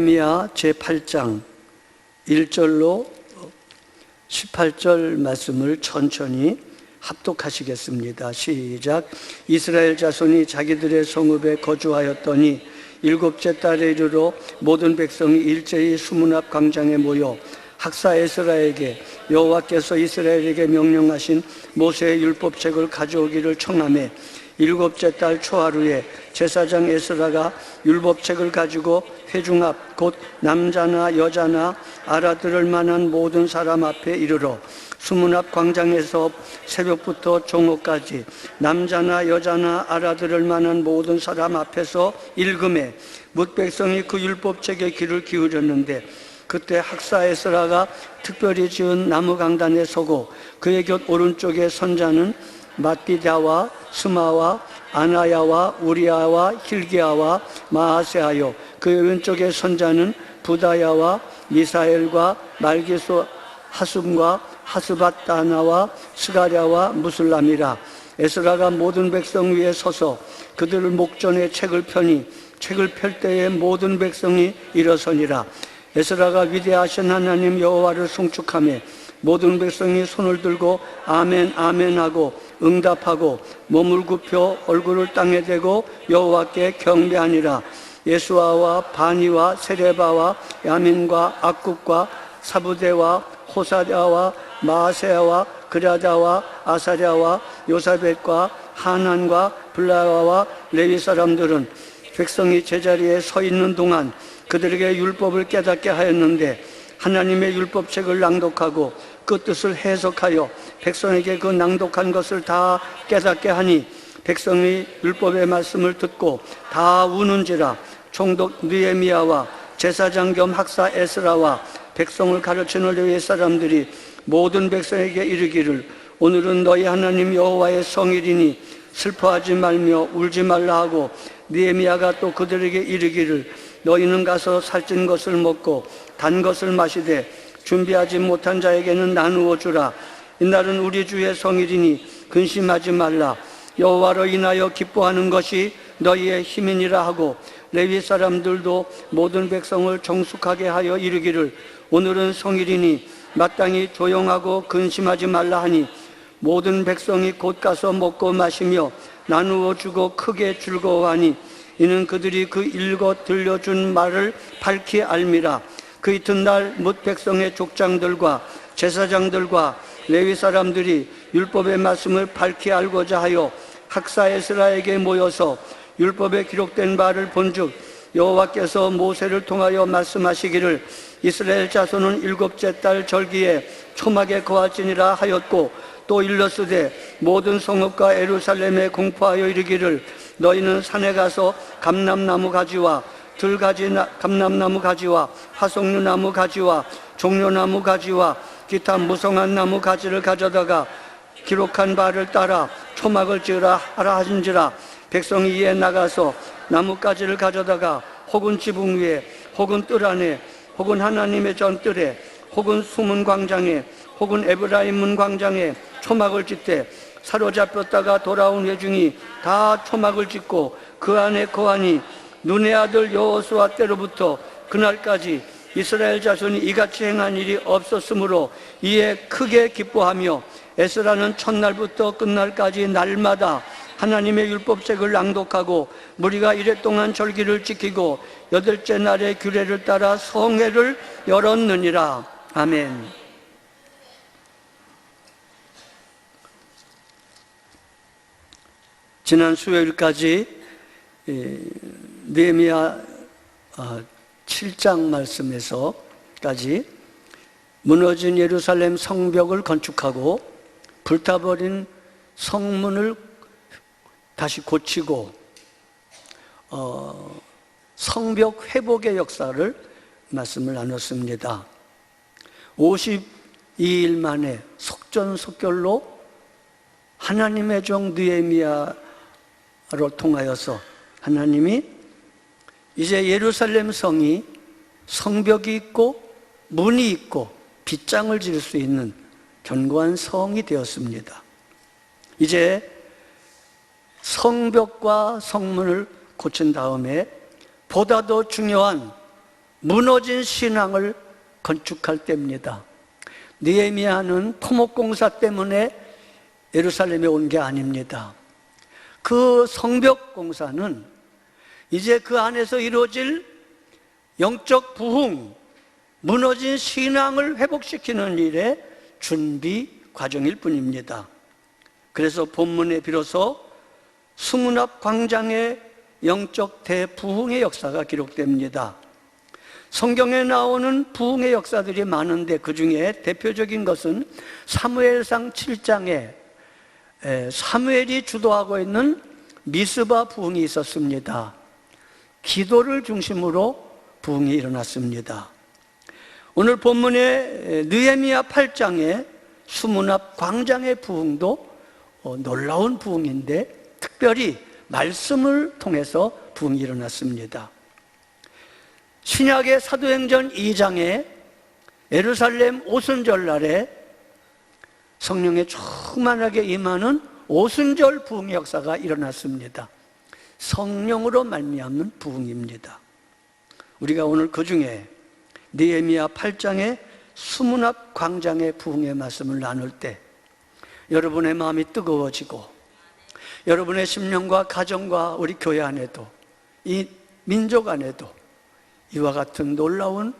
느헤미야 제8장 1절로 18절 말씀을 천천히 합독하시겠습니다. 시작. 이스라엘 자손이 자기들의 성읍에 거주하였더니 일곱째 달에 이르러 모든 백성이 일제히 수문 앞 광장에 모여 학사 에스라에게 여호와께서 이스라엘에게 명령하신 모세의 율법책을 가져오기를 청하매 일곱째 달 초하루에 제사장 에스라가 율법책을 가지고 회중 앞 곧 남자나 여자나 알아들을 만한 모든 사람 앞에 이르러 수문 앞 광장에서 새벽부터 종호까지 남자나 여자나 알아들을 만한 모든 사람 앞에서 읽음에 뭇 백성이 그 율법책에 귀를 기울였는데 그때 학사 에스라가 특별히 지은 나무 강단에 서고 그의 곁 오른쪽에 선자는 마띠다와 스마와 아나야와 우리아와 힐기야와 마아세하여 그의 왼쪽에 선자는 부다야와 미사엘과 말기수 하숨과 하스밧다나와 스가랴와 무슬람이라. 에스라가 모든 백성 위에 서서 그들을 목전에 책을 펴니 책을 펼 때에 모든 백성이 일어서니라. 에스라가 위대하신 하나님 여호와를 송축하며 모든 백성이 손을 들고 아멘 아멘 하고 응답하고 몸을 굽혀 얼굴을 땅에 대고 여호와께 경배하니라. 예수아와 바니와 세레바와 야민과 악국과 사부대와 호사랴와 마아세야와 그라다와 아사랴와 요사벳과 하난과 블라와와 레위 사람들은 백성이 제자리에 서 있는 동안 그들에게 율법을 깨닫게 하였는데 하나님의 율법책을 낭독하고 그 뜻을 해석하여 백성에게 그 낭독한 것을 다 깨닫게 하니 백성이 율법의 말씀을 듣고 다 우는지라. 총독 느헤미야와 제사장 겸 학사 에스라와 백성을 가르치는 레위 사람들이 모든 백성에게 이르기를 오늘은 너희 하나님 여호와의 성일이니 슬퍼하지 말며 울지 말라 하고 느헤미야가 또 그들에게 이르기를 너희는 가서 살찐 것을 먹고 단 것을 마시되 준비하지 못한 자에게는 나누어 주라. 이날은 우리 주의 성일이니 근심하지 말라. 여호와로 인하여 기뻐하는 것이 너희의 힘이니라 하고 레위 사람들도 모든 백성을 정숙하게 하여 이르기를 오늘은 성일이니 마땅히 조용하고 근심하지 말라 하니 모든 백성이 곧 가서 먹고 마시며 나누어 주고 크게 즐거워하니 이는 그들이 그 읽어 들려준 말을 밝히 알미라. 그 이튿날 뭇 백성의 족장들과 제사장들과 레위 사람들이 율법의 말씀을 밝히 알고자 하여 학사 에스라에게 모여서 율법에 기록된 바를 본즉 여호와께서 모세를 통하여 말씀하시기를 이스라엘 자손은 일곱째 달 절기에 초막에 거할지니라 하였고 또 일렀으되 모든 성읍과 예루살렘에 공포하여 이르기를 너희는 산에 가서 감람나무 가지와 들가지 감람나무 가지와 화석류나무 가지와 종려나무 가지와 기타 무성한 나무 가지를 가져다가 기록한 바를 따라 초막을 지으라 하라 하신지라. 백성이 이에 나가서 나뭇가지를 가져다가 혹은 지붕 위에 혹은 뜰 안에 혹은 하나님의 전뜰에 혹은 수문 광장에 혹은 에브라임 문 광장에 초막을 짓되 사로잡혔다가 돌아온 회중이 다 초막을 짓고 그 안에 거하니 눈의 아들 여호수아 때로부터 그날까지 이스라엘 자손이 이같이 행한 일이 없었으므로 이에 크게 기뻐하며 에스라는 첫날부터 끝날까지 날마다 하나님의 율법책을 낭독하고 무리가 이랫동안 절기를 지키고 여덟째 날의 규례를 따라 성회를 열었느니라. 아멘. 지난 수요일까지 느헤미야 7장 말씀에서까지 무너진 예루살렘 성벽을 건축하고 불타버린 성문을 다시 고치고 성벽 회복의 역사를 말씀을 나눴습니다. 52일 만에 속전속결로 하나님의 종 느헤미야로 통하여서 하나님이 이제 예루살렘 성이 성벽이 있고 문이 있고 빗장을 지을 수 있는 견고한 성이 되었습니다. 이제 성벽과 성문을 고친 다음에 보다 더 중요한 무너진 신앙을 건축할 때입니다. 느헤미야는 토목공사 때문에 예루살렘에 온 게 아닙니다. 그 성벽 공사는 이제 그 안에서 이루어질 영적 부흥, 무너진 신앙을 회복시키는 일의 준비 과정일 뿐입니다. 그래서 본문에 비로소 수문 앞 광장의 영적 대부흥의 역사가 기록됩니다. 성경에 나오는 부흥의 역사들이 많은데 그 중에 대표적인 것은 사무엘상 7장에 사무엘이 주도하고 있는 미스바 부흥이 있었습니다. 기도를 중심으로 부흥이 일어났습니다. 오늘 본문의 느헤미야 8장의 수문 앞 광장의 부흥도 놀라운 부흥인데 특별히 말씀을 통해서 부흥이 일어났습니다. 신약의 사도행전 2장에 예루살렘 오순절날에 성령에 충만하게 임하는 오순절 부흥의 역사가 일어났습니다. 성령으로 말미암는 부흥입니다. 우리가 오늘 그 중에 느헤미야 8장의 수문 앞 광장의 부흥의 말씀을 나눌 때 여러분의 마음이 뜨거워지고 여러분의 심령과 가정과 우리 교회 안에도 이 민족 안에도 이와 같은 놀라운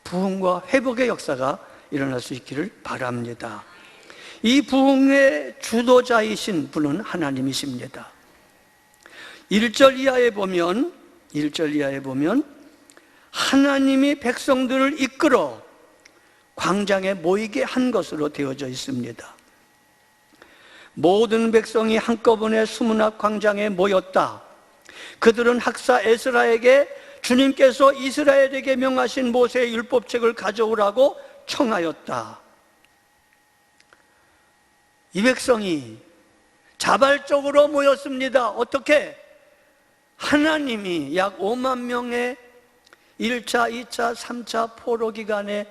부흥과 회복의 역사가 일어날 수 있기를 바랍니다. 이 부흥의 주도자이신 분은 하나님이십니다. 1절 이하에 보면 하나님이 백성들을 이끌어 광장에 모이게 한 것으로 되어져 있습니다. 모든 백성이 한꺼번에 수문 앞 광장에 모였다. 그들은 학사 에스라에게 주님께서 이스라엘에게 명하신 모세의 율법책을 가져오라고 청하였다. 이 백성이 자발적으로 모였습니다. 어떻게? 하나님이 약 5만 명의 1차, 2차, 3차 포로 기간에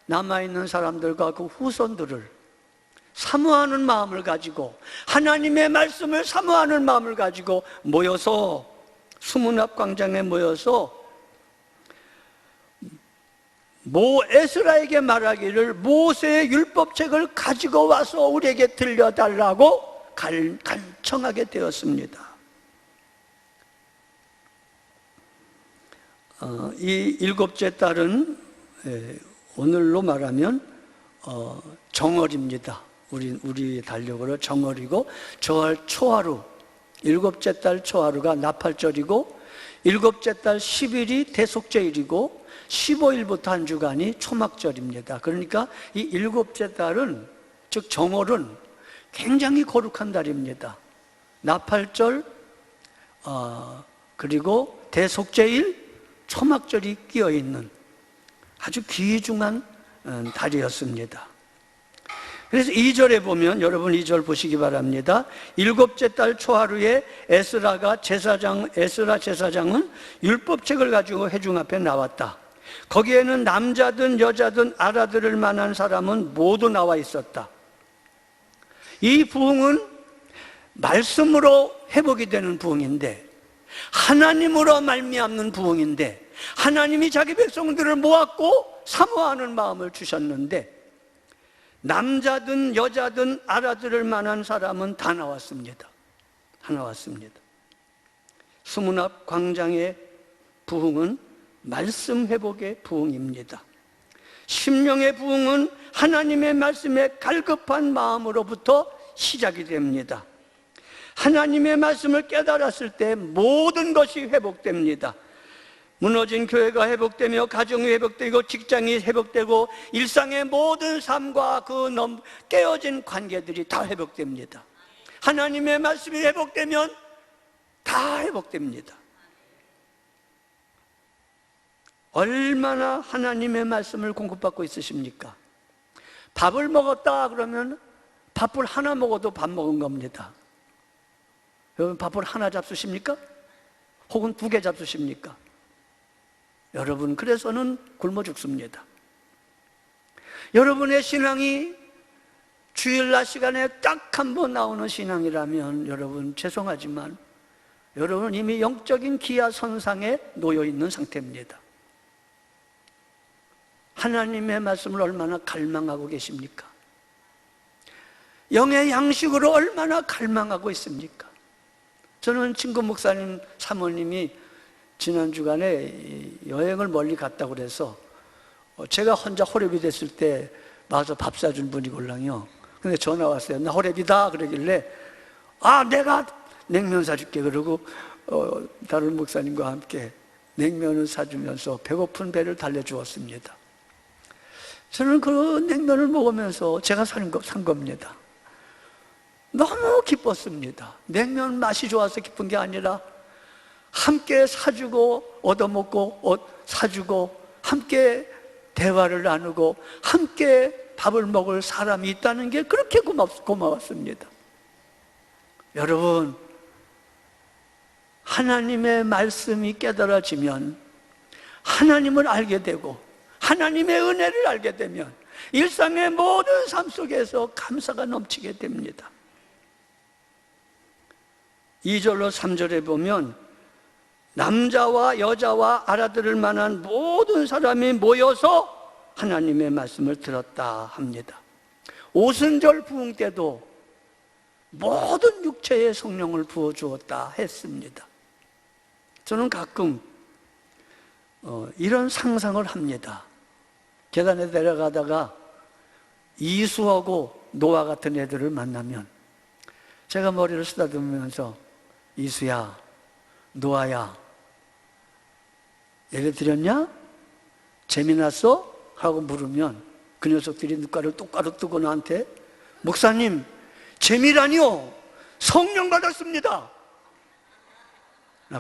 남아있는 사람들과 그 후손들을 사모하는 마음을 가지고 하나님의 말씀을 사모하는 마음을 가지고 모여서 수문 앞 광장에 모여서 에스라에게 말하기를 모세의 율법책을 가지고 와서 우리에게 들려달라고 간청하게 되었습니다. 이 일곱째 달은 오늘로 말하면 정월입니다. 우리 달력으로 정월이고 저월 초하루, 일곱째 달 초하루가 나팔절이고 일곱째 달 10일이 대속죄일이고 15일부터 한 주간이 초막절입니다. 그러니까 이 일곱째 달은 즉 정월은 굉장히 거룩한 달입니다. 나팔절 그리고 대속죄일, 초막절이 끼어있는 아주 귀중한 달이었습니다. 그래서 2절에 보면 여러분 2절 보시기 바랍니다. 일곱째 달 초하루에 에스라 제사장은 율법책을 가지고 회중 앞에 나왔다. 거기에는 남자든 여자든 알아들을 만한 사람은 모두 나와 있었다. 이 부흥은 말씀으로 회복이 되는 부흥인데 하나님으로 말미암는 부흥인데 하나님이 자기 백성들을 모았고 사모하는 마음을 주셨는데 남자든 여자든 알아들을 만한 사람은 다 나왔습니다. 다 나왔습니다. 수문 앞 광장의 부흥은 말씀 회복의 부흥입니다. 심령의 부흥은 하나님의 말씀에 갈급한 마음으로부터 시작이 됩니다. 하나님의 말씀을 깨달았을 때 모든 것이 회복됩니다. 무너진 교회가 회복되며 가정이 회복되고 직장이 회복되고 일상의 모든 삶과 그 깨어진 관계들이 다 회복됩니다. 하나님의 말씀이 회복되면 다 회복됩니다. 얼마나 하나님의 말씀을 공급받고 있으십니까? 밥을 먹었다 그러면 밥을 하나 먹어도 밥 먹은 겁니다. 여러분 밥을 하나 잡수십니까? 혹은 2개 잡수십니까? 여러분 그래서는 굶어 죽습니다. 여러분의 신앙이 주일날 시간에 딱 한 번 나오는 신앙이라면 여러분 죄송하지만 여러분 이미 영적인 기아선상에 놓여 있는 상태입니다. 하나님의 말씀을 얼마나 갈망하고 계십니까? 영의 양식으로 얼마나 갈망하고 있습니까? 저는 친구 목사님 사모님이 지난 주간에 여행을 멀리 갔다고 그래서 제가 혼자 호랩이 됐을 때 와서 밥 사준 분이걸랑요. 근데 전화 왔어요. 나 호랩이다 그러길래 내가 냉면 사줄게 그러고 다른 목사님과 함께 냉면을 사주면서 배고픈 배를 달래주었습니다. 저는 그 냉면을 먹으면서 제가 산 겁니다. 너무 기뻤습니다. 냉면 맛이 좋아서 기쁜 게 아니라 함께 사주고 얻어먹고 옷 사주고 함께 대화를 나누고 함께 밥을 먹을 사람이 있다는 게 그렇게 고마웠습니다. 여러분, 하나님의 말씀이 깨달아지면 하나님을 알게 되고 하나님의 은혜를 알게 되면 일상의 모든 삶 속에서 감사가 넘치게 됩니다. 2절로 3절에 보면 남자와 여자와 알아들을 만한 모든 사람이 모여서 하나님의 말씀을 들었다 합니다. 오순절 부흥 때도 모든 육체에 성령을 부어주었다 했습니다. 저는 가끔 이런 상상을 합니다. 계단에 내려가다가 이수하고 노아 같은 애들을 만나면 제가 머리를 쓰다듬으면서 이수야, 노아야, 예배 드렸냐? 재미났어? 하고 물으면 그 녀석들이 눈가를 똑바로 뜨고 나한테 목사님, 재미라니요? 성령 받았습니다.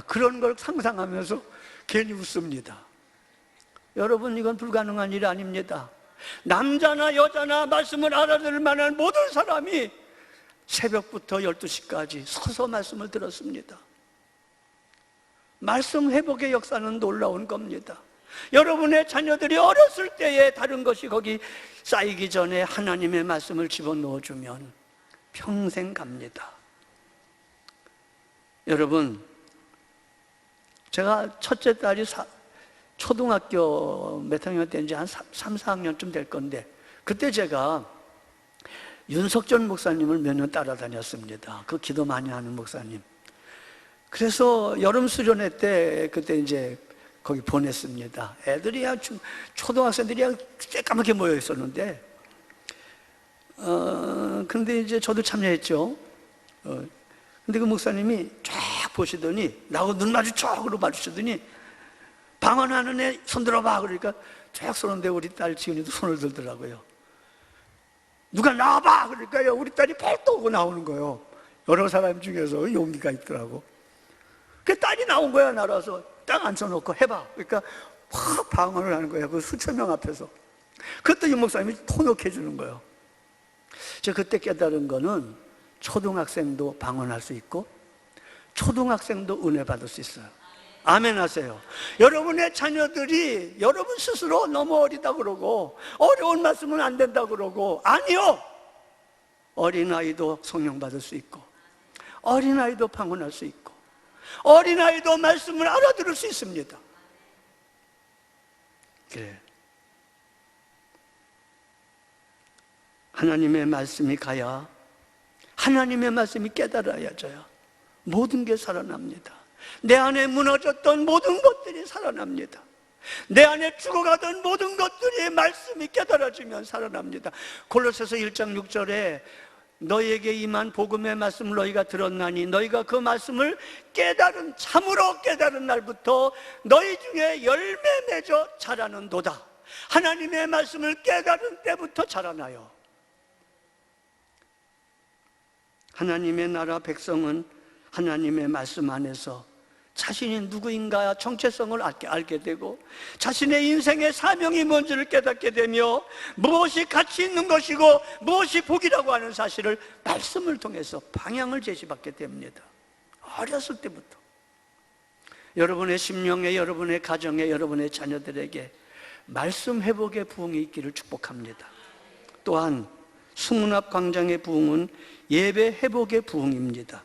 그런 걸 상상하면서 괜히 웃습니다. 여러분, 이건 불가능한 일이 아닙니다. 남자나 여자나 말씀을 알아들을 만한 모든 사람이 새벽부터 12시까지 서서 말씀을 들었습니다. 말씀 회복의 역사는 놀라운 겁니다. 여러분의 자녀들이 어렸을 때에 다른 것이 거기 쌓이기 전에 하나님의 말씀을 집어넣어주면 평생 갑니다. 여러분, 제가 첫째 딸이 초등학교 몇 학년 때인지 한 3, 4학년쯤 될 건데 그때 제가 윤석전 목사님을 몇 년 따라다녔습니다. 그 기도 많이 하는 목사님. 그래서 여름 수련회 때 그때 이제 거기 보냈습니다. 애들이 초등학생들이 새까맣게 모여 있었는데 근데 이제 저도 참여했죠. 근데 그 목사님이 쫙 보시더니 나하고 눈 마주쳐으로 마주치더니 방언하는 애 손 들어봐 그러니까 쫙 쏘는데 우리 딸 지은이도 손을 들더라고요. 누가 나와봐 그러니까요 우리 딸이 벌떡 오고 나오는 거예요. 여러 사람 중에서 용기가 있더라고. 그 딸이 나온 거야. 날아서 딱 앉혀놓고 해봐 그러니까 확 방언을 하는 거예요. 그 수천 명 앞에서. 그때 이 목사님이 통역해 주는 거예요. 제가 그때 깨달은 거는 초등학생도 방언할 수 있고 초등학생도 은혜 받을 수 있어요. 아멘 하세요. 여러분의 자녀들이 여러분 스스로 너무 어리다 그러고 어려운 말씀은 안 된다 그러고 아니요, 어린아이도 성령 받을 수 있고 어린아이도 방언할 수 있고 어린아이도 말씀을 알아들을 수 있습니다. 그래. 하나님의 말씀이 가야 하나님의 말씀이 깨달아야져요. 모든 게 살아납니다. 내 안에 무너졌던 모든 것들이 살아납니다. 내 안에 죽어가던 모든 것들이 말씀이 깨달아지면 살아납니다. 골로새서 1장 6절에 너희에게 임한 복음의 말씀을 너희가 들었나니 너희가 그 말씀을 깨달은 참으로 깨달은 날부터 너희 중에 열매 맺어 자라는도다. 하나님의 말씀을 깨달은 때부터 자라나요. 하나님의 나라 백성은 하나님의 말씀 안에서 자신이 누구인가 정체성을 알게 되고 자신의 인생의 사명이 뭔지를 깨닫게 되며 무엇이 가치 있는 것이고 무엇이 복이라고 하는 사실을 말씀을 통해서 방향을 제시받게 됩니다. 어렸을 때부터. 여러분의 심령에, 여러분의 가정에, 여러분의 자녀들에게 말씀 회복의 부흥이 있기를 축복합니다. 또한 수문앞 광장의 부흥은 예배 회복의 부흥입니다.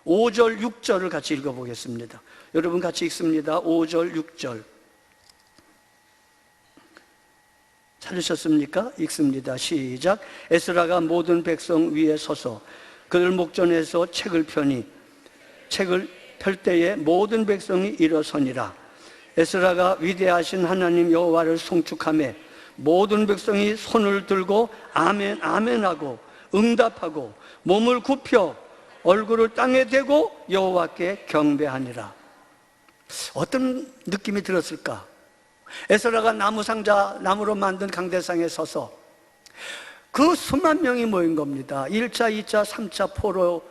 5절, 6절을 같이 읽어보겠습니다. 여러분 같이 읽습니다. 5절, 6절. 찾으셨습니까? 읽습니다. 시작. 에스라가 모든 백성 위에 서서 그들 목전에서 책을 펴니 책을 펼 때에 모든 백성이 일어서니라. 에스라가 위대하신 하나님 여호와를 송축하며 모든 백성이 손을 들고 아멘 아멘 하고 응답하고 몸을 굽혀 얼굴을 땅에 대고 여호와께 경배하니라. 어떤 느낌이 들었을까? 에스라가 나무로 만든 강대상에 서서 그 수만 명이 모인 겁니다. 1차, 2차, 3차 포로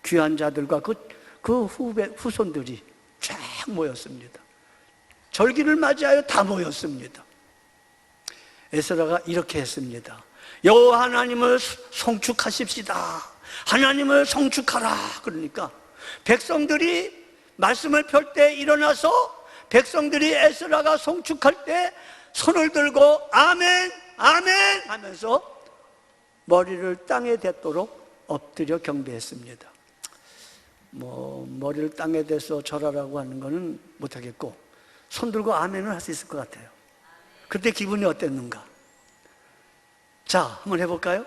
귀한 자들과 그 후손들이 쫙 모였습니다. 절기를 맞이하여 다 모였습니다. 에스라가 이렇게 했습니다. 여호와 하나님을 송축하십시다. 하나님을 송축하라. 그러니까 백성들이 말씀을 펼 때 일어나서 백성들이 에스라가 송축할 때 손을 들고 아멘 아멘 하면서 머리를 땅에 댔도록 엎드려 경배했습니다. 머리를 땅에 대서 절하라고 하는 거는 못하겠고 손 들고 아멘을 할 수 있을 것 같아요. 그때 기분이 어땠는가? 자, 한번 해볼까요?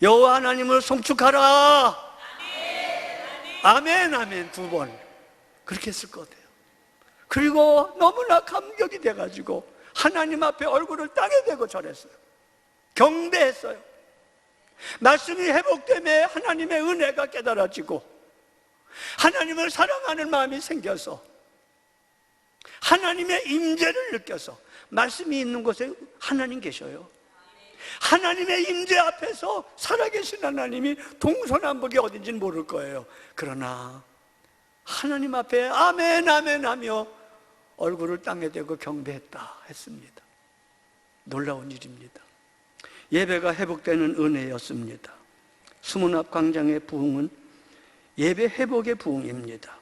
여호와 하나님을 송축하라. 아멘 아멘 2번 그렇게 했을 것 같아요. 그리고 너무나 감격이 돼가지고 하나님 앞에 얼굴을 땅에 대고 절했어요. 경배했어요. 말씀이 회복되며 하나님의 은혜가 깨달아지고 하나님을 사랑하는 마음이 생겨서 하나님의 임재를 느껴서, 말씀이 있는 곳에 하나님 계셔요. 하나님의 임재 앞에서 살아계신 하나님이 동서남북이 어딘지는 모를 거예요. 그러나 하나님 앞에 아멘 아멘 하며 얼굴을 땅에 대고 경배했다 했습니다. 놀라운 일입니다. 예배가 회복되는 은혜였습니다. 수문앞 광장의 부흥은 예배 회복의 부흥입니다.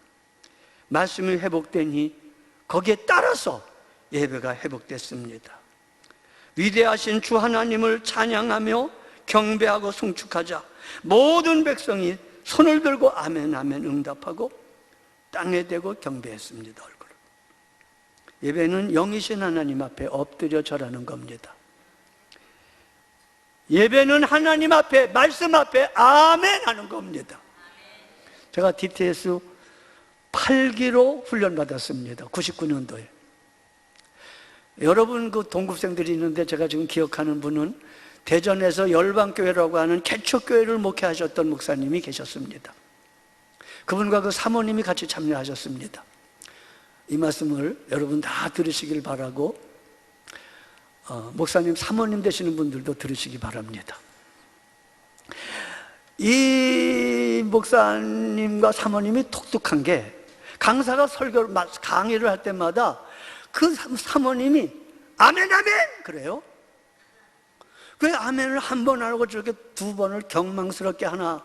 말씀이 회복되니 거기에 따라서 예배가 회복됐습니다. 위대하신 주 하나님을 찬양하며 경배하고 송축하자 모든 백성이 손을 들고 아멘 아멘 응답하고 땅에 대고 경배했습니다. 얼굴을. 예배는 영이신 하나님 앞에 엎드려 절하는 겁니다. 예배는 하나님 앞에, 말씀 앞에 아멘 하는 겁니다. 제가 DTS 8기로 훈련받았습니다. 99년도에. 여러분 그 동급생들이 있는데 제가 지금 기억하는 분은 대전에서 열방교회라고 하는 개척교회를 목회하셨던 목사님이 계셨습니다. 그분과 그 사모님이 같이 참여하셨습니다. 이 말씀을 여러분 다 들으시길 바라고 목사님 사모님 되시는 분들도 들으시기 바랍니다. 이 목사님과 사모님이 독특한 게 강사가 강의를 할 때마다 그 사모님이 아멘 아멘 그래요. 왜 아멘을 한 번 하고 저렇게 2번을 경망스럽게 하나.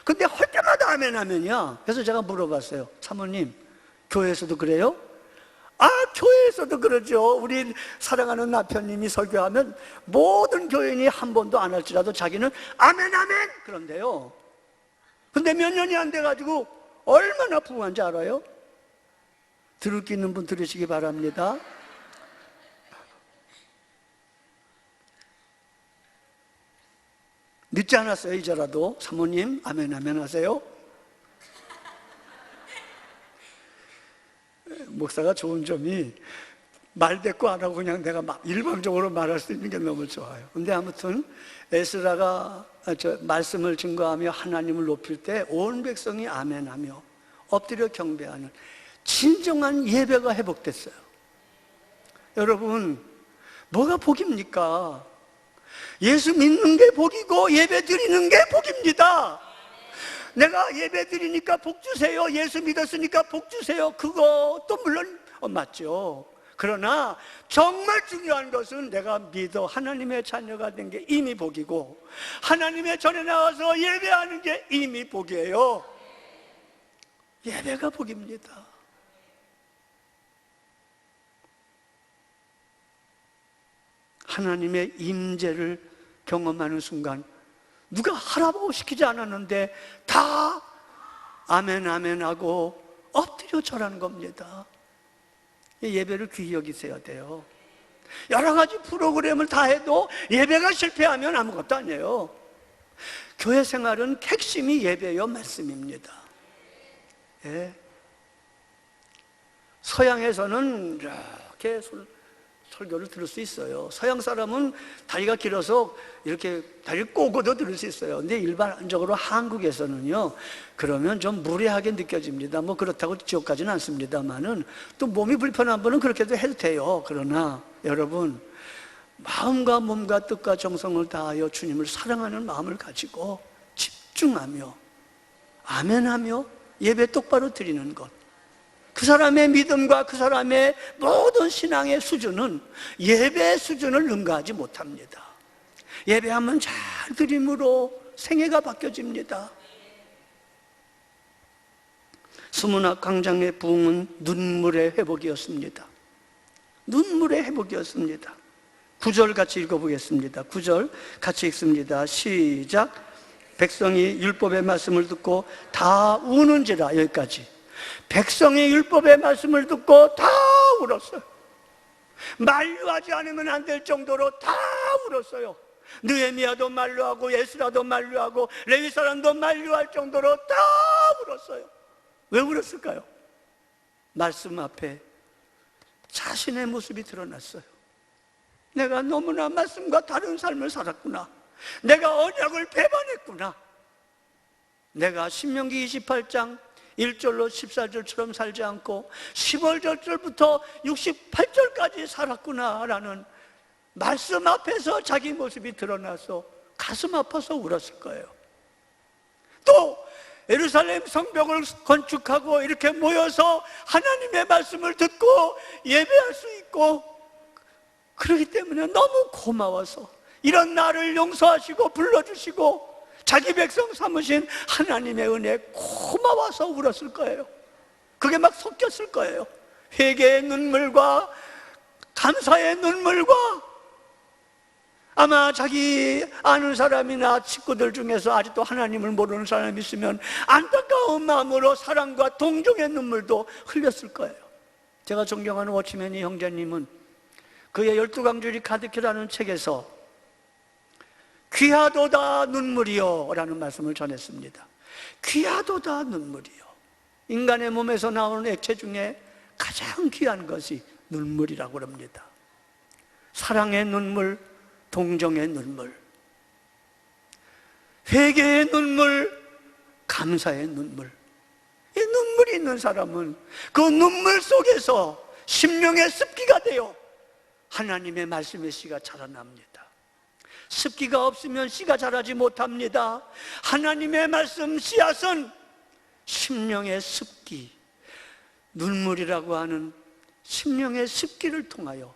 근데 할 때마다 아멘 아멘이야. 그래서 제가 물어봤어요. 사모님, 교회에서도 그래요? 아, 교회에서도 그러죠. 우리 사랑하는 남편님이 설교하면 모든 교인이 한 번도 안 할지라도 자기는 아멘 아멘 그런데요. 근데 몇 년이 안 돼가지고 얼마나 부한지 알아요? 들을 게 있는 분 들으시기 바랍니다. 늦지 않았어요. 이제라도 사모님 아멘 아멘 하세요. 목사가 좋은 점이 말 대꾸 안 하고 그냥 내가 막 일방적으로 말할 수 있는 게 너무 좋아요. 근데 아무튼 에스라가 말씀을 증거하며 하나님을 높일 때 온 백성이 아멘하며 엎드려 경배하는 진정한 예배가 회복됐어요. 여러분, 뭐가 복입니까? 예수 믿는 게 복이고 예배 드리는 게 복입니다. 내가 예배 드리니까 복 주세요, 예수 믿었으니까 복 주세요, 그것도 물론 맞죠. 그러나 정말 중요한 것은 내가 믿어 하나님의 자녀가 된 게 이미 복이고 하나님의 전에 나와서 예배하는 게 이미 복이에요. 예배가 복입니다. 하나님의 임재를 경험하는 순간 누가 하라고 시키지 않았는데 다 아멘 아멘 하고 엎드려 절하는 겁니다. 예배를 귀히 여기셔야 돼요. 여러 가지 프로그램을 다 해도 예배가 실패하면 아무것도 아니에요. 교회 생활은 핵심이 예배요 말씀입니다. 예. 서양에서는 이렇게 설교를 들을 수 있어요. 서양 사람은 다리가 길어서 이렇게 다리를 꼬고도 들을 수 있어요. 근데 일반적으로 한국에서는요, 그러면 좀 무례하게 느껴집니다. 뭐 그렇다고 지옥 가지는 않습니다만은, 또 몸이 불편한 분은 그렇게도 해도 돼요. 그러나 여러분, 마음과 몸과 뜻과 정성을 다하여 주님을 사랑하는 마음을 가지고 집중하며 아멘하며 예배 똑바로 드리는 것, 그 사람의 믿음과 그 사람의 모든 신앙의 수준은 예배의 수준을 능가하지 못합니다. 예배하면 잘 드림으로 생애가 바뀌어집니다. 수문학 광장의 부흥은 눈물의 회복이었습니다. 눈물의 회복이었습니다. 9절 같이 읽어보겠습니다. 9절 같이 읽습니다. 시작. 백성이 율법의 말씀을 듣고 다 우는지라. 여기까지. 백성이 율법의 말씀을 듣고 다 울었어요. 만류하지 않으면 안 될 정도로 다 울었어요. 느헤미야도 만류하고 에스라도 만류하고 레위 사람도 만류할 정도로 다 울었어요. 왜 울었을까요? 말씀 앞에 자신의 모습이 드러났어요. 내가 너무나 말씀과 다른 삶을 살았구나. 내가 언약을 배반했구나. 내가 신명기 28장 1절로 14절처럼 살지 않고 15절부터 68절까지 살았구나라는 말씀 앞에서 자기 모습이 드러나서 가슴 아파서 울었을 거예요. 또 예루살렘 성벽을 건축하고 이렇게 모여서 하나님의 말씀을 듣고 예배할 수 있고, 그렇기 때문에 너무 고마워서 이런 나를 용서하시고 불러주시고 자기 백성 삼으신 하나님의 은혜에 고마워서 울었을 거예요. 그게 막 섞였을 거예요. 회개의 눈물과 감사의 눈물과, 아마 자기 아는 사람이나 친구들 중에서 아직도 하나님을 모르는 사람이 있으면 안타까운 마음으로 사랑과 동정의 눈물도 흘렸을 거예요. 제가 존경하는 워치맨이 형제님은 그의 12강줄이 가득히라는 책에서 귀하도다 눈물이요 라는 말씀을 전했습니다. 귀하도다 눈물이요. 인간의 몸에서 나오는 액체 중에 가장 귀한 것이 눈물이라고 합니다. 사랑의 눈물, 동정의 눈물, 회개의 눈물, 감사의 눈물. 이 눈물이 있는 사람은 그 눈물 속에서 심령의 습기가 되어 하나님의 말씀의 씨가 자라납니다. 습기가 없으면 씨가 자라지 못합니다. 하나님의 말씀 씨앗은 심령의 습기, 눈물이라고 하는 심령의 습기를 통하여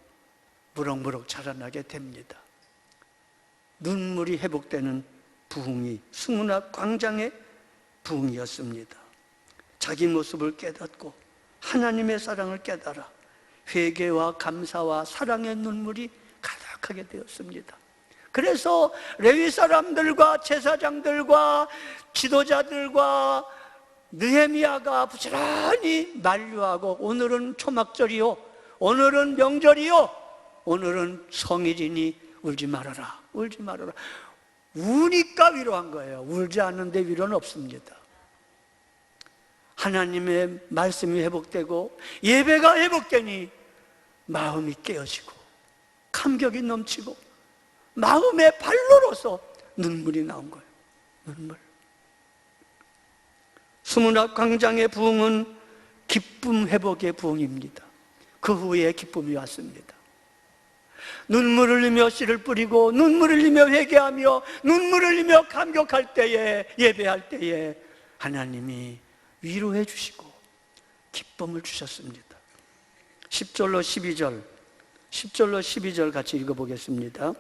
무럭무럭 자라나게 됩니다. 눈물이 회복되는 부흥이 수문학 광장의 부흥이었습니다. 자기 모습을 깨닫고 하나님의 사랑을 깨달아 회개와 감사와 사랑의 눈물이 가득하게 되었습니다. 그래서 레위 사람들과 제사장들과 지도자들과 느헤미야가 부지런히 만류하고, 오늘은 초막절이요, 오늘은 명절이요, 오늘은 성일이니 울지 말아라, 울지 말아라. 우니까 위로한 거예요. 울지 않는데 위로는 없습니다. 하나님의 말씀이 회복되고 예배가 회복되니 마음이 깨어지고 감격이 넘치고 마음의 발로로서 눈물이 나온 거예요. 눈물. 수문학 광장의 부흥은 기쁨 회복의 부흥입니다. 그 후에 기쁨이 왔습니다. 눈물을 흘리며 씨를 뿌리고 눈물을 흘리며 회개하며 눈물을 흘리며 감격할 때에, 예배할 때에 하나님이 위로해 주시고 기쁨을 주셨습니다. 10절로 12절 같이 읽어보겠습니다.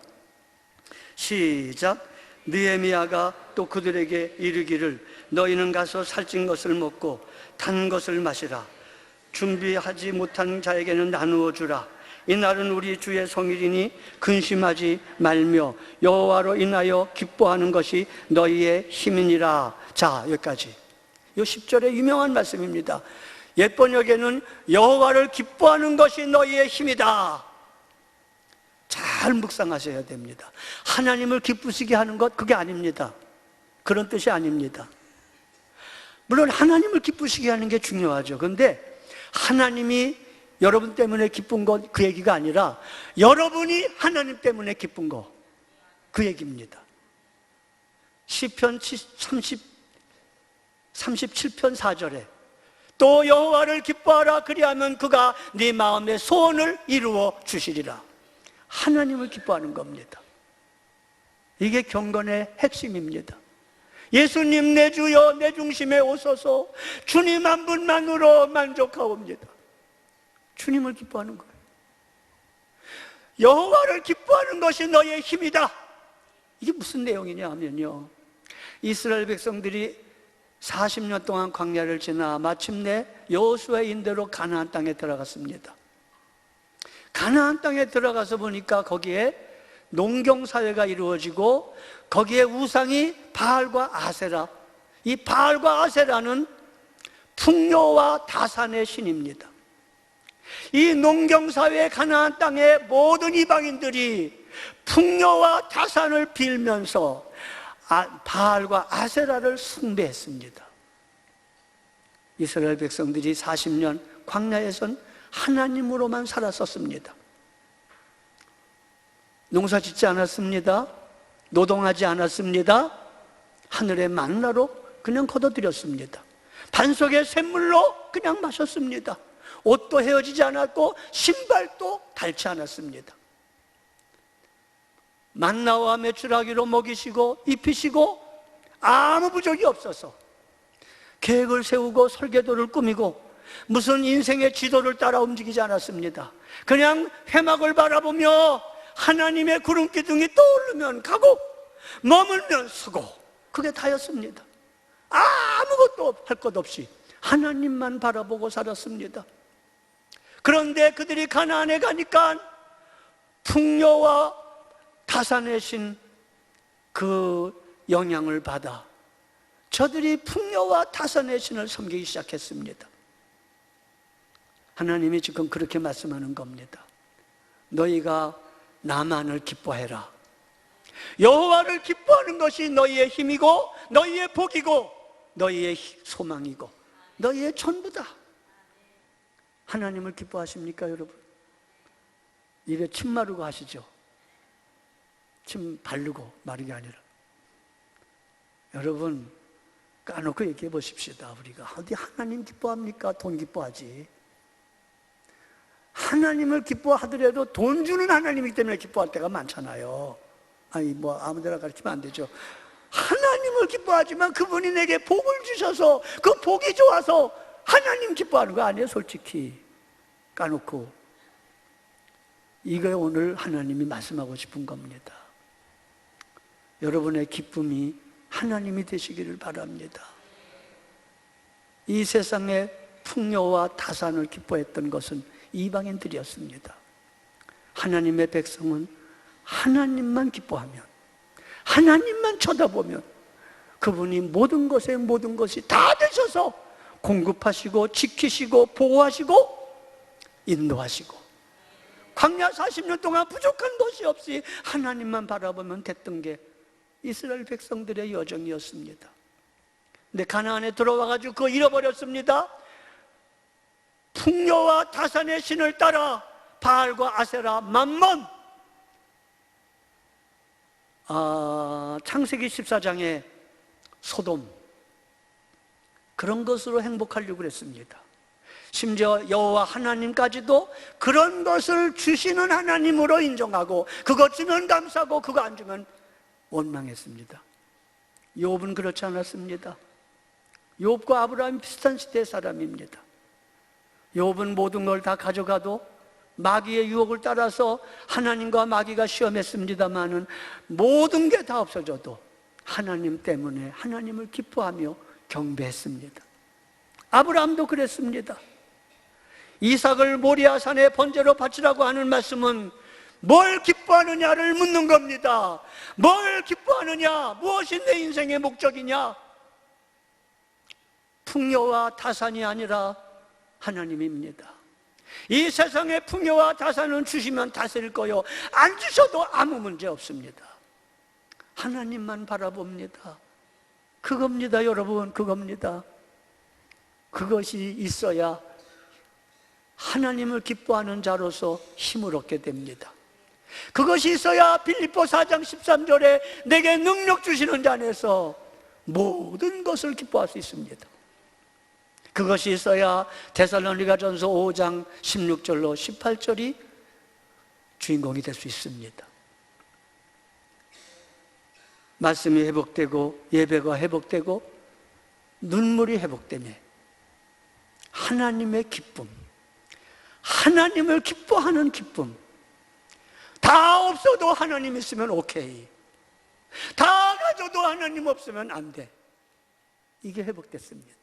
시작. 느헤미야가 또 그들에게 이르기를 너희는 가서 살찐 것을 먹고 단 것을 마시라. 준비하지 못한 자에게는 나누어 주라. 이날은 우리 주의 성일이니 근심하지 말며 여호와로 인하여 기뻐하는 것이 너희의 힘이니라. 자, 여기까지. 이 10절의 유명한 말씀입니다. 옛 번역에는 여호와를 기뻐하는 것이 너희의 힘이다. 잘 묵상하셔야 됩니다. 하나님을 기쁘시게 하는 것, 그게 아닙니다. 그런 뜻이 아닙니다. 물론 하나님을 기쁘시게 하는 게 중요하죠. 그런데 하나님이 여러분 때문에 기쁜 것, 그 얘기가 아니라 여러분이 하나님 때문에 기쁜 것, 그 얘기입니다. 시편 37편 4절에 또 여호와를 기뻐하라, 그리하면 그가 네 마음의 소원을 이루어 주시리라. 하나님을 기뻐하는 겁니다. 이게 경건의 핵심입니다. 예수님 내 주여 내 중심에 오소서, 주님 한 분만으로 만족하옵니다. 주님을 기뻐하는 거예요. 여호와를 기뻐하는 것이 너의 힘이다. 이게 무슨 내용이냐 하면요, 이스라엘 백성들이 40년 동안 광야를 지나 마침내 여호수아의 인도로 가나안 땅에 들어갔습니다. 가나안 땅에 들어가서 보니까 거기에 농경사회가 이루어지고 거기에 우상이 바알과 아세라, 이 바알과 아세라는 풍요와 다산의 신입니다. 이 농경사회 가나안 땅의 모든 이방인들이 풍요와 다산을 빌면서 바알과 아세라를 숭배했습니다. 이스라엘 백성들이 40년 광야에선 하나님으로만 살았었습니다. 농사 짓지 않았습니다. 노동하지 않았습니다. 하늘의 만나로 그냥 거둬들였습니다. 반석의 샘물로 그냥 마셨습니다. 옷도 헤어지지 않았고 신발도 닳지 않았습니다. 만나와 메추라기로 먹이시고 입히시고 아무 부족이 없어서 계획을 세우고 설계도를 꾸미고 무슨 인생의 지도를 따라 움직이지 않았습니다. 그냥 해막을 바라보며 하나님의 구름 기둥이 떠오르면 가고 머물면 서고, 그게 다였습니다. 아무것도 할 것 없이 하나님만 바라보고 살았습니다. 그런데 그들이 가나안에 가니까 풍요와 다산의 신 그 영향을 받아 저들이 풍요와 다산의 신을 섬기기 시작했습니다. 하나님이 지금 그렇게 말씀하는 겁니다. 너희가 나만을 기뻐해라. 여호와를 기뻐하는 것이 너희의 힘이고 너희의 복이고 너희의 소망이고 너희의 전부다. 하나님을 기뻐하십니까, 여러분? 입에 침 마르고 하시죠? 침 바르고 마르게 아니라. 여러분, 까놓고 얘기해 보십시다. 우리가 어디 하나님 기뻐합니까? 돈 기뻐하지. 하나님을 기뻐하더라도 돈 주는 하나님이기 때문에 기뻐할 때가 많잖아요. 아니 뭐 아무데나 가르치면 안 되죠. 하나님을 기뻐하지만 그분이 내게 복을 주셔서 그 복이 좋아서 하나님 기뻐하는 거 아니에요, 솔직히. 까놓고. 이거 오늘 하나님이 말씀하고 싶은 겁니다. 여러분의 기쁨이 하나님이 되시기를 바랍니다. 이 세상의 풍요와 다산을 기뻐했던 것은 이방인들이었습니다. 하나님의 백성은 하나님만 기뻐하면, 하나님만 쳐다보면 그분이 모든 것에 모든 것이 다 되셔서 공급하시고 지키시고 보호하시고 인도하시고, 광야 40년 동안 부족한 것이 없이 하나님만 바라보면 됐던 게 이스라엘 백성들의 여정이었습니다. 근데 가나안에 들어와가지고 그거 잃어버렸습니다. 풍요와 다산의 신을 따라 바알과 아세라, 맘몬, 창세기 14장에 소돔, 그런 것으로 행복하려고 그랬습니다. 심지어 여호와 하나님까지도 그런 것을 주시는 하나님으로 인정하고 그것 주면 감사하고 그거 안 주면 원망했습니다. 욥은 그렇지 않았습니다. 욥과 아브라함이 비슷한 시대의 사람입니다. 욥은 모든 걸 다 가져가도 마귀의 유혹을 따라서 하나님과 마귀가 시험했습니다마는 모든 게 다 없어져도 하나님 때문에 하나님을 기뻐하며 경배했습니다. 아브라함도 그랬습니다. 이삭을 모리아산에 번제로 바치라고 하는 말씀은 뭘 기뻐하느냐를 묻는 겁니다. 뭘 기뻐하느냐? 무엇이 내 인생의 목적이냐? 풍요와 타산이 아니라 하나님입니다. 이 세상의 풍요와 자산은 주시면 다스릴 거요, 안 주셔도 아무 문제 없습니다. 하나님만 바라봅니다. 그겁니다, 여러분. 그겁니다. 그것이 있어야 하나님을 기뻐하는 자로서 힘을 얻게 됩니다. 그것이 있어야 빌립보 4장 13절에 내게 능력 주시는 자 안에서 모든 것을 기뻐할 수 있습니다. 그것이 있어야 데살로니가전서 5장 16절로 18절이 주인공이 될 수 있습니다. 말씀이 회복되고 예배가 회복되고 눈물이 회복되며 하나님의 기쁨, 하나님을 기뻐하는 기쁨, 다 없어도 하나님 있으면 오케이, 다 가져도 하나님 없으면 안 돼, 이게 회복됐습니다.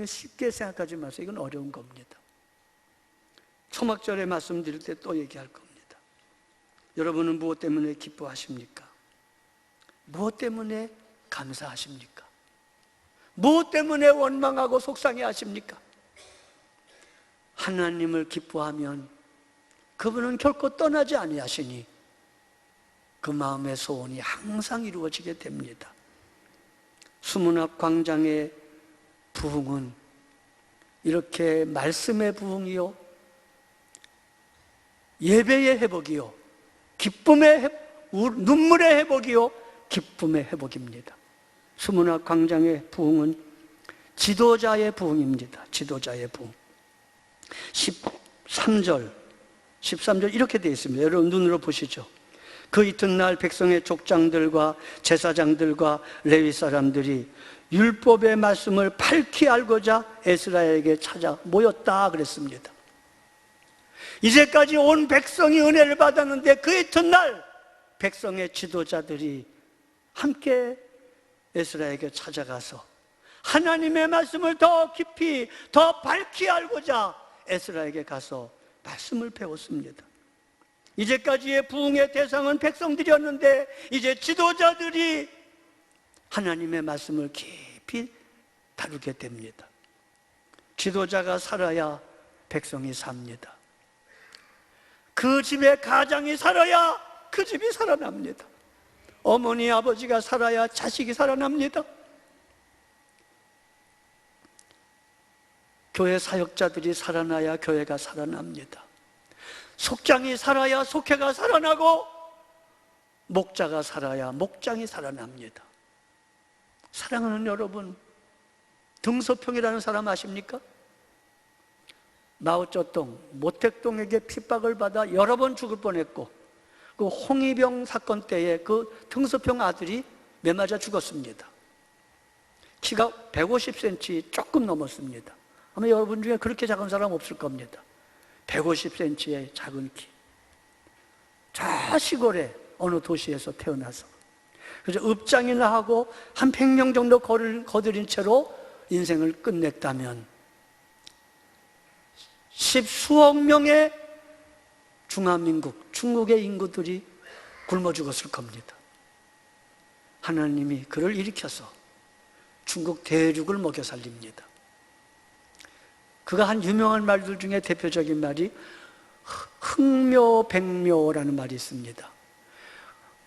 쉽게 생각하지 마세요. 이건 어려운 겁니다. 초막절에 말씀드릴 때 또 얘기할 겁니다. 여러분은 무엇 때문에 기뻐하십니까? 무엇 때문에 감사하십니까? 무엇 때문에 원망하고 속상해 하십니까? 하나님을 기뻐하면 그분은 결코 떠나지 아니하시니 그 마음의 소원이 항상 이루어지게 됩니다. 수문학 광장의 부흥은 이렇게 말씀의 부흥이요, 예배의 회복이요, 기쁨의 눈물의 회복이요, 기쁨의 회복입니다. 수문학 광장의 부흥은 지도자의 부흥입니다. 지도자의 부흥. 13절 이렇게 되어 있습니다. 여러분 눈으로 보시죠. 그 이튿날 백성의 족장들과 제사장들과 레위 사람들이 율법의 말씀을 밝히 알고자 에스라에게 찾아 모였다 그랬습니다. 이제까지 온 백성이 은혜를 받았는데 그 이튿날 백성의 지도자들이 함께 에스라에게 찾아가서 하나님의 말씀을 더 깊이 더 밝히 알고자 에스라에게 가서 말씀을 배웠습니다. 이제까지의 부흥의 대상은 백성들이었는데 이제 지도자들이 하나님의 말씀을 깊이 다루게 됩니다. 지도자가 살아야 백성이 삽니다. 그 집에 가장이 살아야 그 집이 살아납니다. 어머니 아버지가 살아야 자식이 살아납니다. 교회 사역자들이 살아나야 교회가 살아납니다. 속장이 살아야 속회가 살아나고 목자가 살아야 목장이 살아납니다. 사랑하는 여러분, 등소평이라는 사람 아십니까? 마오쩌둥, 모택동에게 핍박을 받아 여러 번 죽을 뻔했고 그 홍위병 사건 때에 그 등소평 아들이 매맞아 죽었습니다. 키가 150cm 조금 넘었습니다. 아마 여러분 중에 그렇게 작은 사람 없을 겁니다. 150cm의 작은 키. 저 시골에 어느 도시에서 태어나서 그래서 읍장이나 하고 한 100명 정도 거들인 채로 인생을 끝냈다면 10수억 명의 중화민국, 중국의 인구들이 굶어 죽었을 겁니다. 하나님이 그를 일으켜서 중국 대륙을 먹여 살립니다. 그가 한 유명한 말들 중에 대표적인 말이 흑묘백묘라는 말이 있습니다.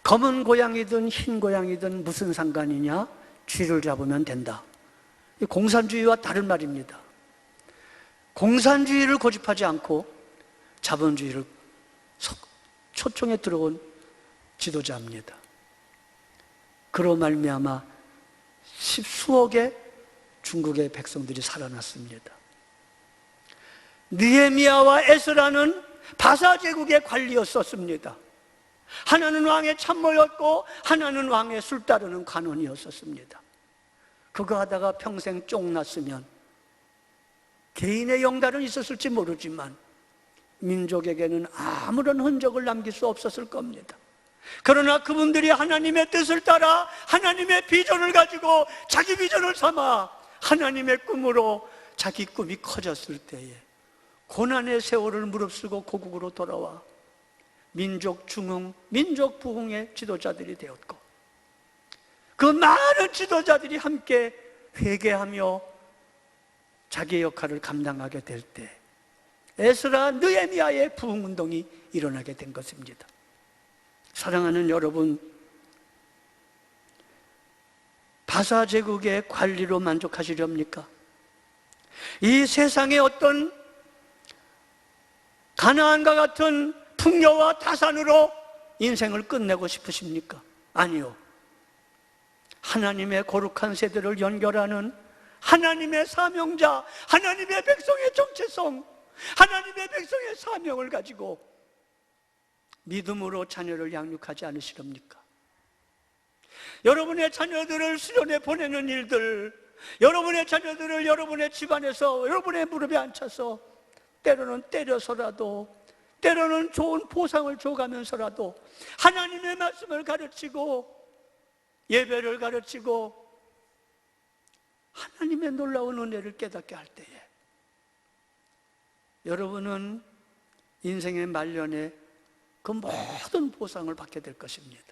검은 고양이든 흰 고양이든 무슨 상관이냐? 쥐를 잡으면 된다. 이 공산주의와 다른 말입니다. 공산주의를 고집하지 않고 자본주의를 초청에 들어온 지도자입니다. 그로 말미암아 10수억의 중국의 백성들이 살아났습니다. 느헤미야와 에스라는 바사 제국의 관리였었습니다. 하나는 왕의 참모였고 하나는 왕의 술 따르는 관원이었었습니다. 그거 하다가 평생 쫑났으면 개인의 영달은 있었을지 모르지만 민족에게는 아무런 흔적을 남길 수 없었을 겁니다. 그러나 그분들이 하나님의 뜻을 따라 하나님의 비전을 가지고 자기 비전을 삼아 하나님의 꿈으로 자기 꿈이 커졌을 때에 고난의 세월을 무릅쓰고 고국으로 돌아와 민족 중흥, 민족 부흥의 지도자들이 되었고 그 많은 지도자들이 함께 회개하며 자기의 역할을 감당하게 될 때 에스라, 느헤미야의 부흥운동이 일어나게 된 것입니다. 사랑하는 여러분, 바사 제국의 관리로 만족하시렵니까? 이 세상의 어떤 가나안과 같은 풍요와 타산으로 인생을 끝내고 싶으십니까? 아니요. 하나님의 거룩한 세대를 연결하는 하나님의 사명자, 하나님의 백성의 정체성, 하나님의 백성의 사명을 가지고 믿음으로 자녀를 양육하지 않으시렵니까? 여러분의 자녀들을 수련회 보내는 일들, 여러분의 자녀들을 여러분의 집안에서 여러분의 무릎에 앉혀서 때로는 때려서라도, 때로는 좋은 보상을 줘가면서라도 하나님의 말씀을 가르치고 예배를 가르치고 하나님의 놀라운 은혜를 깨닫게 할 때에 여러분은 인생의 말년에 그 모든 보상을 받게 될 것입니다.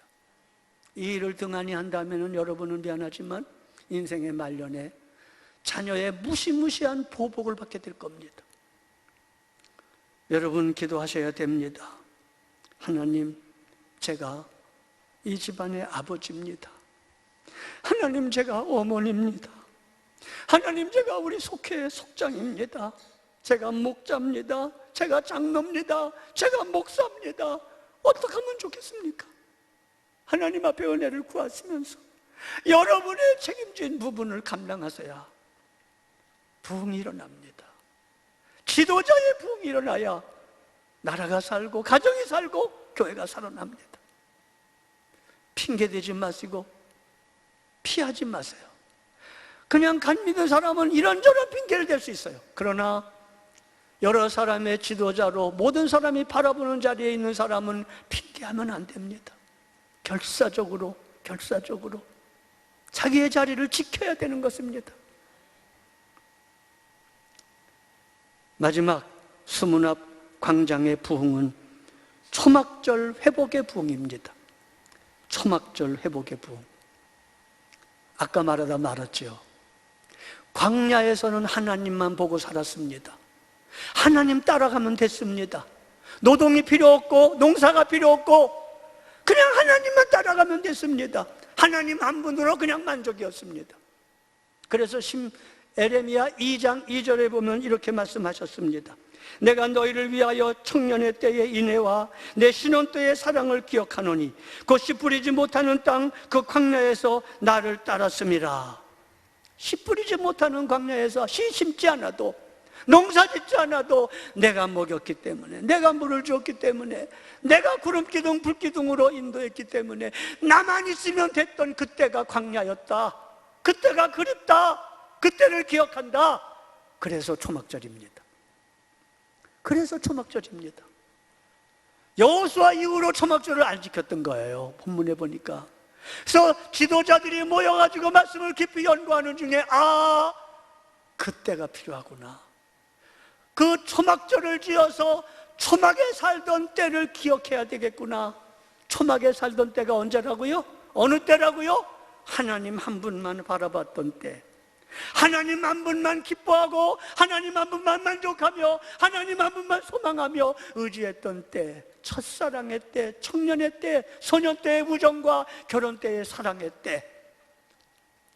이 일을 등한히 한다면 여러분은 미안하지만 인생의 말년에 자녀의 무시무시한 보복을 받게 될 겁니다. 여러분 기도하셔야 됩니다. 하나님, 제가 이 집안의 아버지입니다. 하나님, 제가 어머니입니다. 하나님, 제가 우리 속회의 속장입니다. 제가 목자입니다. 제가 장로입니다. 제가 목사입니다. 어떻게 하면 좋겠습니까? 하나님 앞에 은혜를 구하시면서 여러분의 책임진 부분을 감당하셔야 부흥이 일어납니다. 지도자의 부흥이 일어나야 나라가 살고 가정이 살고 교회가 살아납니다. 핑계대지 마시고 피하지 마세요. 그냥 간 믿는 사람은 이런저런 핑계를 댈 수 있어요. 그러나 여러 사람의 지도자로 모든 사람이 바라보는 자리에 있는 사람은 핑계하면 안 됩니다. 결사적으로 자기의 자리를 지켜야 되는 것입니다. 마지막 수문앞 광장의 부흥은 초막절 회복의 부흥입니다. 초막절 회복의 부흥. 아까 말하다 말았죠. 광야에서는 하나님만 보고 살았습니다. 하나님 따라가면 됐습니다. 노동이 필요 없고 농사가 필요 없고 그냥 하나님만 따라가면 됐습니다. 하나님 한 분으로 그냥 만족이었습니다. 그래서 에레미야 2장 2절에 보면 이렇게 말씀하셨습니다. 내가 너희를 위하여 청년의 때의 인애와 내 신혼 때의 사랑을 기억하노니 곧 씨 뿌리지 못하는 땅 그 광야에서 나를 따랐음이라. 씨 뿌리지 못하는 광야에서 씨 심지 않아도 농사 짓지 않아도 내가 먹였기 때문에, 내가 물을 주었기 때문에, 내가 구름기둥 불기둥으로 인도했기 때문에 나만 있으면 됐던 그때가 광야였다. 그때가 그립다. 그때를 기억한다. 그래서 초막절입니다. 그래서 초막절입니다. 여호수아 이후로 초막절을 안 지켰던 거예요. 본문에 보니까. 그래서 지도자들이 모여가지고 말씀을 깊이 연구하는 중에 그때가 필요하구나. 그 초막절을 지어서 초막에 살던 때를 기억해야 되겠구나. 초막에 살던 때가 언제라고요? 어느 때라고요? 하나님 한 분만 바라봤던 때, 하나님 한 분만 기뻐하고 하나님 한 분만 만족하며 하나님 한 분만 소망하며 의지했던 때, 첫사랑의 때, 청년의 때, 소년 때의 우정과 결혼 때의 사랑의 때,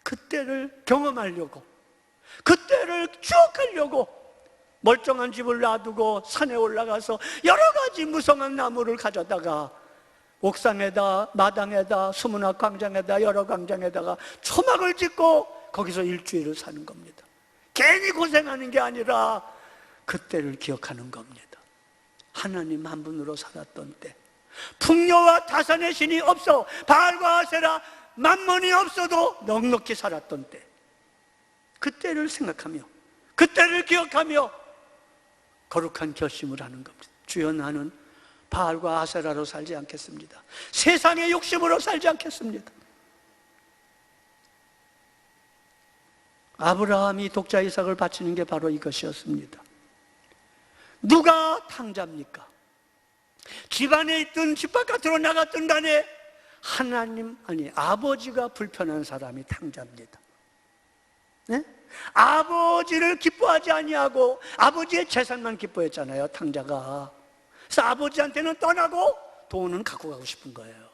그때를 경험하려고, 그때를 추억하려고 멀쩡한 집을 놔두고 산에 올라가서 여러 가지 무성한 나무를 가져다가 옥상에다, 마당에다, 수문학 광장에다, 여러 광장에다가 초막을 짓고 거기서 일주일을 사는 겁니다. 괜히 고생하는 게 아니라 그때를 기억하는 겁니다. 하나님 한 분으로 살았던 때, 풍요와 타산의 신이 없어 바알과 아세라 만몬이 없어도 넉넉히 살았던 때, 그때를 생각하며 그때를 기억하며 거룩한 결심을 하는 겁니다. 주여, 나는 바알과 아세라로 살지 않겠습니다. 세상의 욕심으로 살지 않겠습니다. 아브라함이 독자 이삭을 바치는 게 바로 이것이었습니다. 누가 탕자입니까? 집안에 있든 집 바깥으로 나갔든 간에 아버지가 불편한 사람이 탕자입니다. 네? 아버지를 기뻐하지 아니하고 아버지의 재산만 기뻐했잖아요, 탕자가. 그래서 아버지한테는 떠나고 돈은 갖고 가고 싶은 거예요.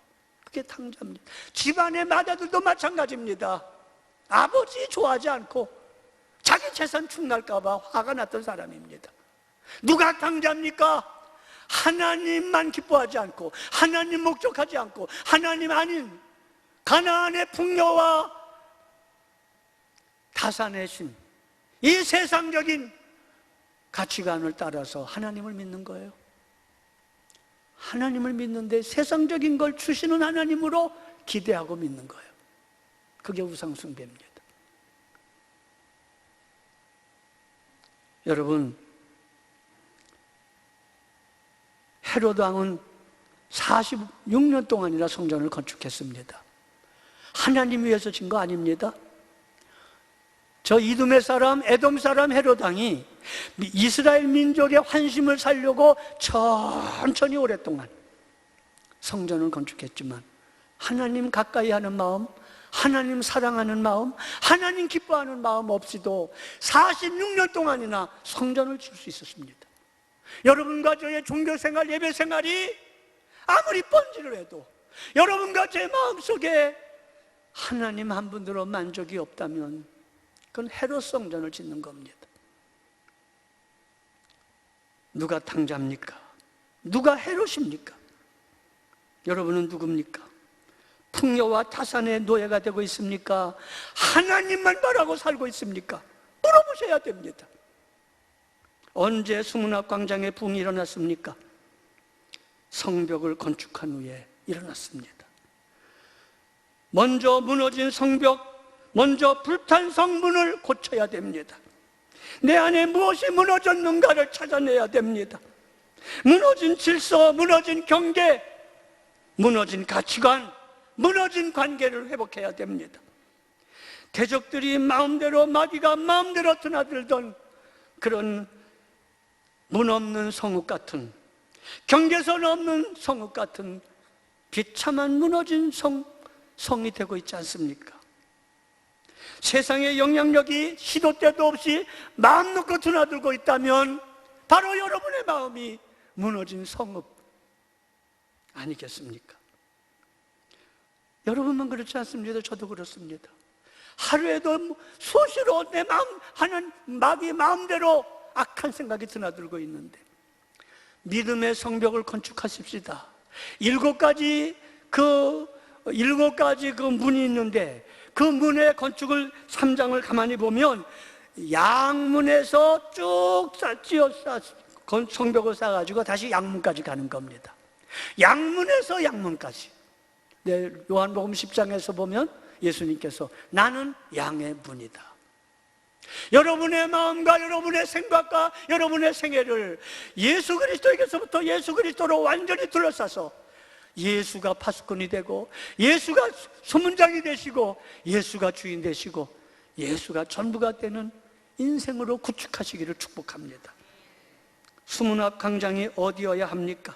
그게 탕자입니다. 집안의 마다들도 마찬가지입니다. 아버지 좋아하지 않고 자기 재산 축날까 봐 화가 났던 사람입니다. 누가 탕자입니까? 하나님만 기뻐하지 않고 하나님 목적하지 않고 하나님 아닌 가나안의 풍요와 타산의 신, 이 세상적인 가치관을 따라서 하나님을 믿는 거예요. 하나님을 믿는데 세상적인 걸 주시는 하나님으로 기대하고 믿는 거예요. 그게 우상숭배입니다. 여러분, 헤로드 왕은 46년 동안이나 성전을 건축했습니다. 하나님 위해서 진 거 아닙니다. 저 이두메 사람, 에돔 사람 헤로드 왕이 이스라엘 민족의 환심을 살려고 천천히 오랫동안 성전을 건축했지만 하나님 가까이 하는 마음, 하나님 사랑하는 마음, 하나님 기뻐하는 마음 없이도 46년 동안이나 성전을 지을 수 있었습니다. 여러분과 저의 종교생활, 예배생활이 아무리 번지를 해도 여러분과 제 마음속에 하나님 한 분으로 만족이 없다면 그건 헤롯 성전을 짓는 겁니다. 누가 탕자입니까? 누가 헤롯입니까? 여러분은 누굽니까? 풍요와 타산의 노예가 되고 있습니까? 하나님만 바라고 살고 있습니까? 물어보셔야 됩니다. 언제 수문학 광장에 붕이 일어났습니까? 성벽을 건축한 후에 일어났습니다. 먼저 무너진 성벽, 먼저 불탄 성문을 고쳐야 됩니다. 내 안에 무엇이 무너졌는가를 찾아내야 됩니다. 무너진 질서, 무너진 경계, 무너진 가치관, 무너진 관계를 회복해야 됩니다. 대적들이 마음대로, 마귀가 마음대로 드나들던 그런 문 없는 성읍 같은, 경계선 없는 성읍 같은 비참한 무너진 성이 되고 있지 않습니까? 세상의 영향력이 시도 때도 없이 마음 놓고 드나들고 있다면 바로 여러분의 마음이 무너진 성읍 아니겠습니까? 여러분만 그렇지 않습니다. 저도 그렇습니다. 하루에도 수시로 내 마음 하는 마귀 마음대로 악한 생각이 드나들고 있는데 믿음의 성벽을 건축하십시다. 7가지 그 문이 있는데 그 문의 건축을 3장을 가만히 보면 양문에서 쭉 성벽을 쌓아가지고 다시 양문까지 가는 겁니다. 양문에서 양문까지. 네, 요한복음 10장에서 보면 예수님께서 나는 양의 문이다. 여러분의 마음과 여러분의 생각과 여러분의 생애를 예수 그리스도에게서부터 예수 그리스도로 완전히 둘러싸서 예수가 파수꾼이 되고 예수가 소문장이 되시고 예수가 주인 되시고 예수가 전부가 되는 인생으로 구축하시기를 축복합니다. 수문학 광장이 어디여야 합니까?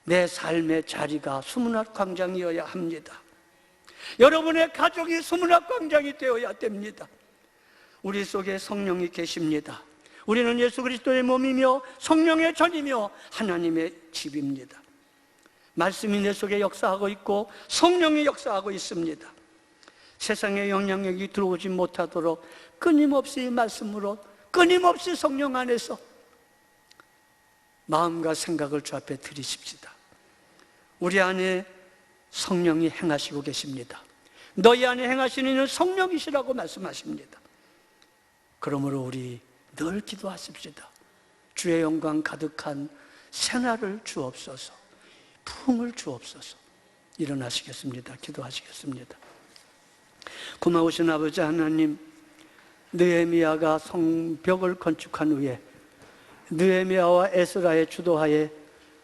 내 삶의 자리가 수문학 광장이어야 합니다. 여러분의 가족이 수문학 광장이 되어야 됩니다. 우리 속에 성령이 계십니다. 우리는 예수 그리스도의 몸이며 성령의 전이며 하나님의 집입니다. 말씀이 내 속에 역사하고 있고 성령이 역사하고 있습니다. 세상의 영향력이 들어오지 못하도록 끊임없이 말씀으로, 끊임없이 성령 안에서 마음과 생각을 주 앞에 드리십시다. 우리 안에 성령이 행하시고 계십니다. 너희 안에 행하시는 이는 성령이시라고 말씀하십니다. 그러므로 우리 늘 기도하십시다. 주의 영광 가득한 새날을 주옵소서, 부흥을 주옵소서. 일어나시겠습니다. 기도하시겠습니다. 고마우신 아버지 하나님, 느헤미야가 성벽을 건축한 후에 느헤미야와 에스라의 주도하에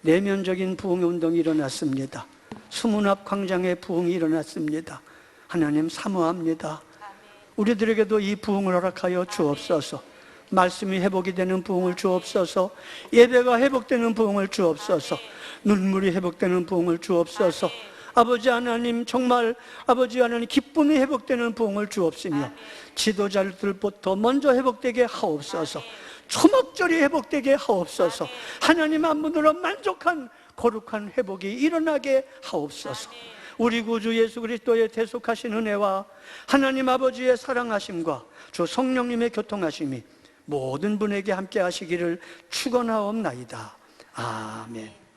내면적인 부흥운동이 일어났습니다. 수문앞 광장의 부흥이 일어났습니다. 하나님 사모합니다. 우리들에게도 이 부흥을 허락하여 주옵소서. 말씀이 회복이 되는 부흥을 주옵소서. 예배가 회복되는 부흥을 주옵소서. 눈물이 회복되는 부흥을 주옵소서. 아버지 하나님, 정말 아버지 하나님 기쁨이 회복되는 부흥을 주옵시며 지도자들부터 먼저 회복되게 하옵소서. 초목절이 회복되게 하옵소서. 하나님 한 분으로 만족한 거룩한 회복이 일어나게 하옵소서. 우리 구주 예수 그리스도의 대속하신 은혜와 하나님 아버지의 사랑하심과 주 성령님의 교통하심이 모든 분에게 함께 하시기를 축원하옵나이다. 아멘.